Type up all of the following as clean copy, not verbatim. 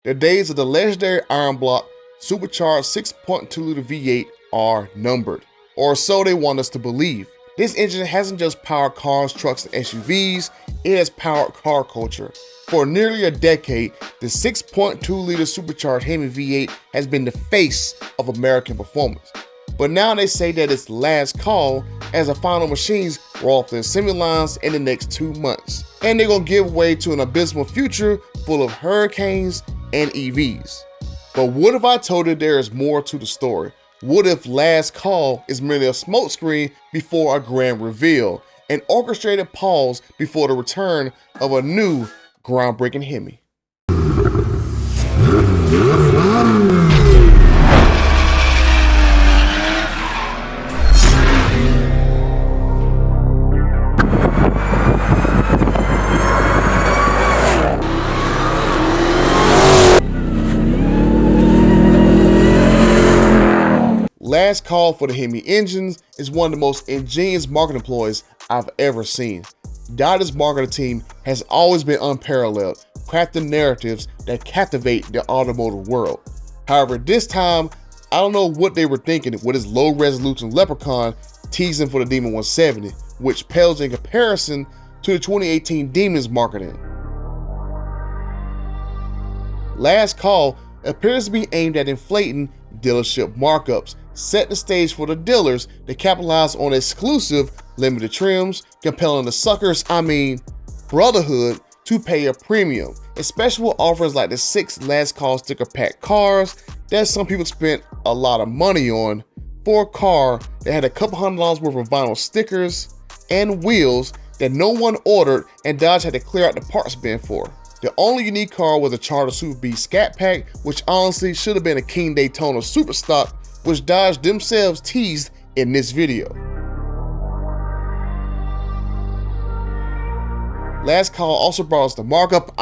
The days of the legendary iron block supercharged 6.2-liter V8 are numbered, or so they want us to believe. This engine hasn't just powered cars, trucks, and SUVs, it has powered car culture. For nearly a decade, the 6.2-liter supercharged Hemi V8 has been the face of American performance. But now they say that it's last call, as the final machines roll off the assembly lines in the next 2 months. And they're gonna give way to an abysmal future full of Hurricanes and EVs. But what if I told you there is more to the story? What if last call is merely a smokescreen before a grand reveal, an orchestrated pause before the return of a new groundbreaking Hemi? Last call for the Hemi engines is one of the most ingenious marketing ploys I've ever seen. Dodge's marketing team has always been unparalleled, crafting narratives that captivate the automotive world. However, this time, I don't know what they were thinking with his low-resolution Leprechaun teasing for the Demon 170, which pales in comparison to the 2018 Demon's marketing. Last call appears to be aimed at inflating dealership markups, set the stage for the dealers to capitalize on exclusive limited trims, compelling the suckers, brotherhood, to pay a premium, especially with offers like the 6 last call sticker pack cars that some people spent a lot of money on for a car that had a couple $100 worth of vinyl stickers and wheels that no one ordered and Dodge had to clear out the parts bin for. The only unique car was a Charter Super B Scat Pack, which honestly should have been a King Daytona Super Stock, which Dodge themselves teased in this video. Last call also brought us the markup,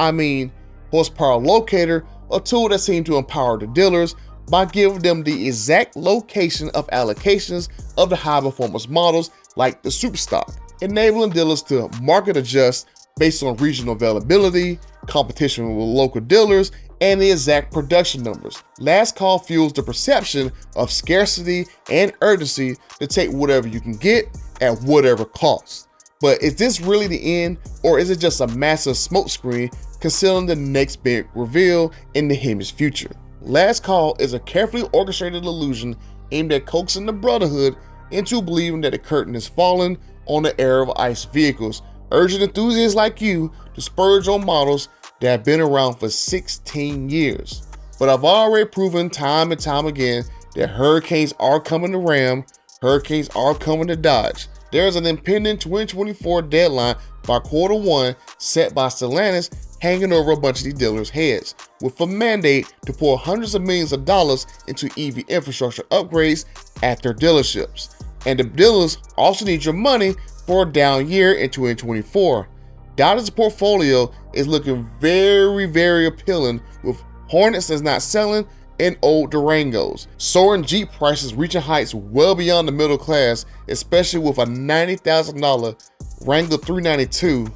horsepower locator, a tool that seemed to empower the dealers by giving them the exact location of allocations of the high performance models like the Super Stock, enabling dealers to market adjust based on regional availability, competition with local dealers, and the exact production numbers. Last call fuels the perception of scarcity and urgency to take whatever you can get at whatever cost. But is this really the end, or is it just a massive smokescreen concealing the next big reveal in the Hemi's future? Last call is a carefully orchestrated illusion aimed at coaxing the brotherhood into believing that the curtain is falling on the era of ICE vehicles, urging enthusiasts like you to splurge on models that have been around for 16 years. But I've already proven time and time again that Hurricanes are coming to Ram, Hurricanes are coming to Dodge. There's an impending 2024 deadline by Q1 set by Stellantis hanging over a bunch of these dealers' heads, with a mandate to pour hundreds of millions of dollars into EV infrastructure upgrades at their dealerships. And the dealers also need your money for a down year in 2024. Dodge's portfolio is looking very, very appealing, with Hornets that's not selling and old Durangos. Soaring Jeep prices reaching heights well beyond the middle class, especially with a $90,000 Wrangler 392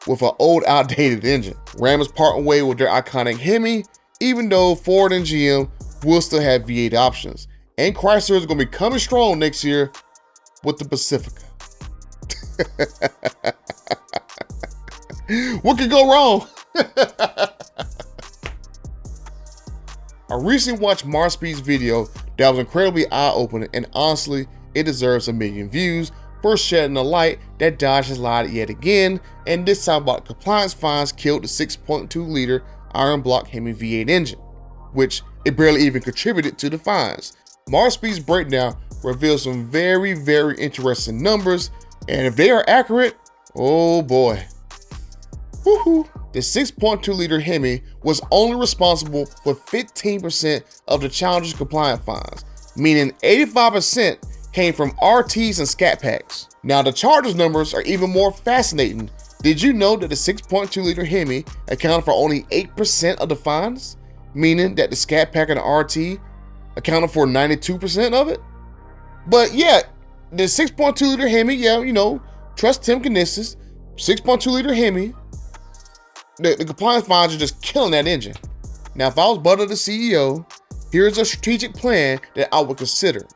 with an old outdated engine. Ram is parting way with their iconic Hemi, even though Ford and GM will still have V8 options. And Chrysler is going to be coming strong next year with the Pacifica. What could go wrong? I recently watched Marspeed's video that was incredibly eye-opening, and honestly, it deserves 1 million views for shedding the light that Dodge has lied yet again, and this time about compliance fines killed the 6.2-liter iron block Hemi V8 engine, which it barely even contributed to the fines. Marspeed's breakdown reveals some very, very interesting numbers, and if they are accurate, oh boy. Woohoo! The 6.2-liter Hemi was only responsible for 15% of the Challenger's compliant fines, meaning 85% came from RTs and Scat Packs. Now the Charger's numbers are even more fascinating. Did you know that the 6.2-liter Hemi accounted for only 8% of the fines, meaning that the Scat Pack and the RT accounted for 92% of it? But yeah, the 6.2-liter Hemi, trust Tim Knissis, 6.2-liter Hemi, the compliance fines are just killing that engine. Now, if I was Butter the CEO, here's a strategic plan that I would consider.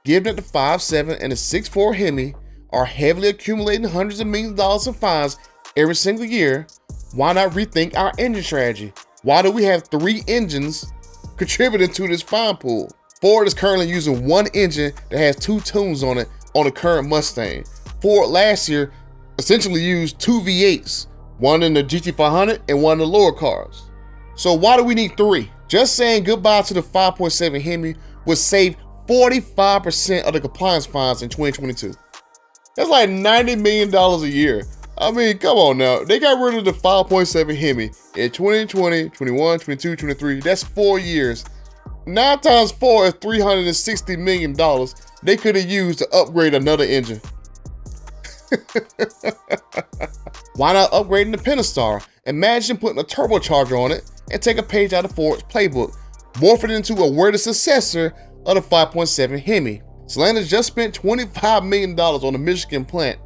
Given that the 5.7 and the 6.4 Hemi are heavily accumulating hundreds of millions of dollars in fines every single year, why not rethink our engine strategy? Why do we have 3 engines contributing to this fine pool? Ford is currently using one engine that has 2 tunes on it on the current Mustang. Ford last year essentially used 2 V8s, one in the GT500 and one in the lower cars. So why do we need 3? Just saying goodbye to the 5.7 Hemi would save 45% of the compliance fines in 2022. That's like $90 million a year. I mean, come on now. They got rid of the 5.7 Hemi in 2020, 21, 22, 23. That's 4 years. 9 times 4 is $360 million they could have used to upgrade another engine. Why not upgrading the Pentastar? Imagine putting a turbocharger on it and take a page out of Ford's playbook, morph it into a worthy successor of the 5.7 Hemi. Stellantis just spent $25 million on the Michigan plant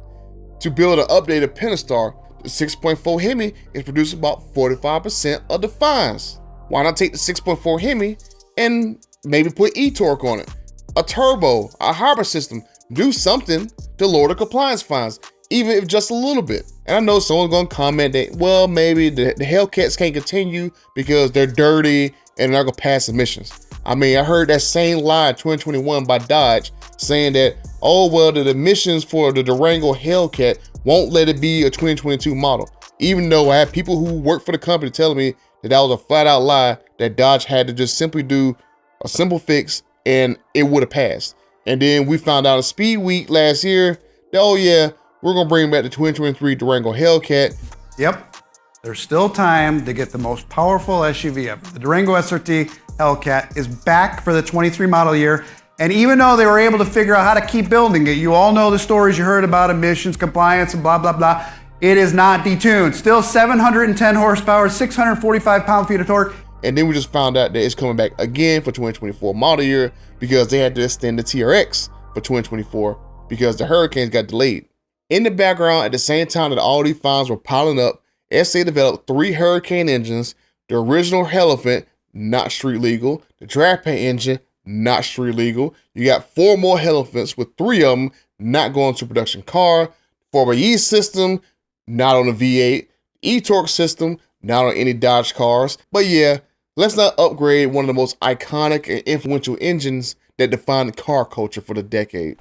to build an updated Pentastar. The 6.4 Hemi is producing about 45% of the fines. Why not take the 6.4 Hemi and maybe put e-torque on it? A turbo, a hybrid system, do something to lower the compliance fines, even if just a little bit. And I know someone's gonna comment that, well, maybe the Hellcats can't continue because they're dirty and they're not gonna pass emissions. I mean, I heard that same lie in 2021 by Dodge saying that, oh, well, the emissions for the Durango Hellcat won't let it be a 2022 model. Even though I had people who work for the company telling me that that was a flat out lie, that Dodge had to just simply do a simple fix and it would have passed. And then we found out in Speed Week last year that, oh yeah, we're gonna bring back the 2023 Durango Hellcat. Yep, there's still time to get the most powerful SUV ever. The Durango SRT Hellcat is back for the 23 model year. And even though they were able to figure out how to keep building it, you all know the stories you heard about emissions, compliance, and blah, blah, blah. It is not detuned. Still 710 horsepower, 645 pound-feet of torque. And then we just found out that it's coming back again for 2024 model year because they had to extend the TRX for 2024 because the Hurricanes got delayed. In the background, at the same time that all these fines were piling up, SA developed 3 Hurricane engines, the original Elephant, not street legal, the drivetrain engine, not street legal. You got 4 more Elephants with 3 of them not going to production car, 4xe system, not on the V8, e-torque system, not on any Dodge cars. But yeah, let's not upgrade one of the most iconic and influential engines that defined the car culture for the decade.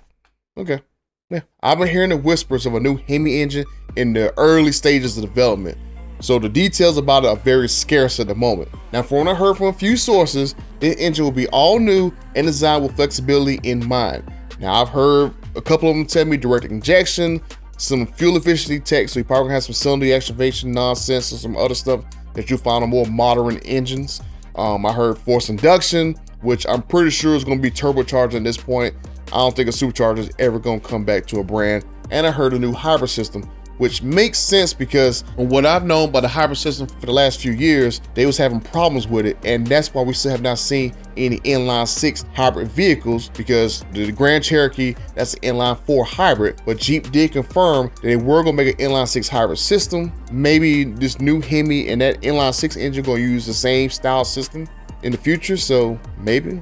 Okay, yeah. I've been hearing the whispers of a new Hemi engine in the early stages of development, so the details about it are very scarce at the moment. Now, from what I heard from a few sources, the engine will be all new and designed with flexibility in mind. Now, I've heard a couple of them tell me direct injection, some fuel efficiency tech, so you probably gonna have some cylinder activation nonsense or some other stuff that you'll find on more modern engines. I heard forced induction, which I'm pretty sure is gonna be turbocharged at this point. I don't think a supercharger is ever gonna come back to a brand. And I heard a new hybrid system, which makes sense because from what I've known about the hybrid system for the last few years, they was having problems with it. And that's why we still have not seen any inline 6 hybrid vehicles, because the Grand Cherokee, that's an inline 4 hybrid, but Jeep did confirm that they were gonna make an inline 6 hybrid system. Maybe this new Hemi and that inline 6 engine gonna use the same style system in the future. So maybe,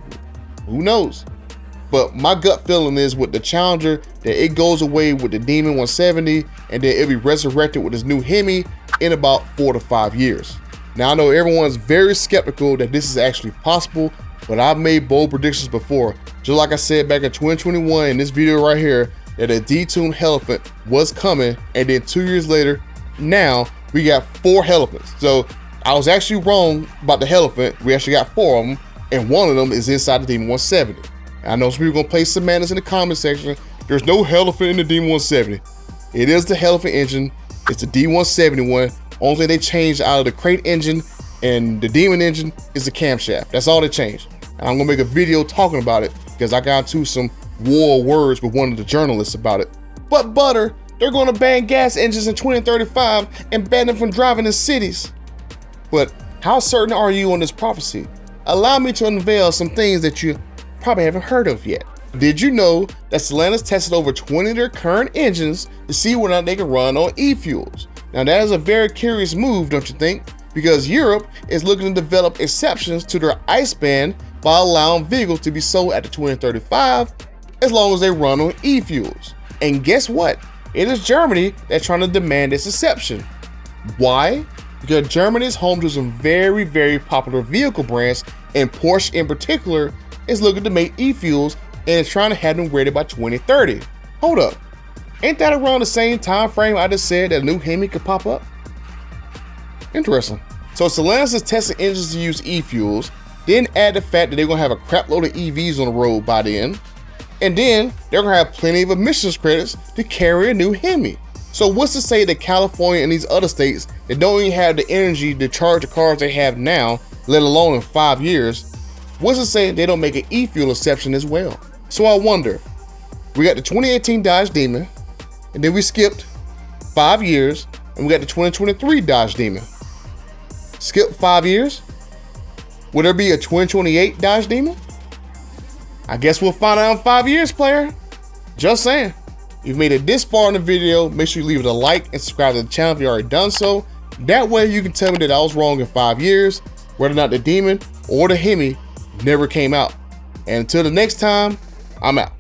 who knows? But my gut feeling is with the Challenger that it goes away with the Demon 170 and then it'll be resurrected with this new Hemi in about 4 to 5 years. Now I know everyone's very skeptical that this is actually possible, but I've made bold predictions before. Just like I said back in 2021 in this video right here, that a detuned Elephant was coming, and then 2 years later, now we got 4 Elephants. So I was actually wrong about the Elephant. We actually got 4 of them, and one of them is inside the Demon 170. I know some people are gonna play semantics in the comment section. There's no Elephant in the Demon 170. It is the Elephant engine. It's the D171. Only thing they changed out of the crate engine and the Demon engine is the camshaft. That's all they changed. And I'm gonna make a video talking about it because I got into some war words with one of the journalists about it. But Butter, they're gonna ban gas engines in 2035 and ban them from driving in cities. But how certain are you on this prophecy? Allow me to unveil some things that you probably haven't heard of yet. Did you know that Stellantis tested over 20 of their current engines to see whether or not they can run on e-fuels? Now that is a very curious move, don't you think? because Europe is looking to develop exceptions to their ICE ban by allowing vehicles to be sold after 2035 as long as they run on e-fuels. And guess what? It is Germany that's trying to demand this exception. Why? Because Germany is home to some very, very popular vehicle brands, and Porsche in particular is looking to make e-fuels and is trying to have them ready by 2030. Hold up, ain't that around the same time frame I just said that a new Hemi could pop up? Interesting. So Stellantis is testing engines to use e-fuels, then add the fact that they're gonna have a crap load of EVs on the road by then, and then they're gonna have plenty of emissions credits to carry a new Hemi. So what's to say that California and these other states that don't even have the energy to charge the cars they have now, let alone in 5 years, what's to say they don't make an e-fuel exception as well? So I wonder, we got the 2018 Dodge Demon, and then we skipped 5 years, and we got the 2023 Dodge Demon. Skip 5 years? Will there be a 2028 Dodge Demon? I guess we'll find out in 5 years, player. Just saying. If you've made it this far in the video, make sure you leave it a like and subscribe to the channel if you already done so. That way you can tell me that I was wrong in 5 years, whether or not the Demon or the Hemi never came out. And until the next time, I'm out.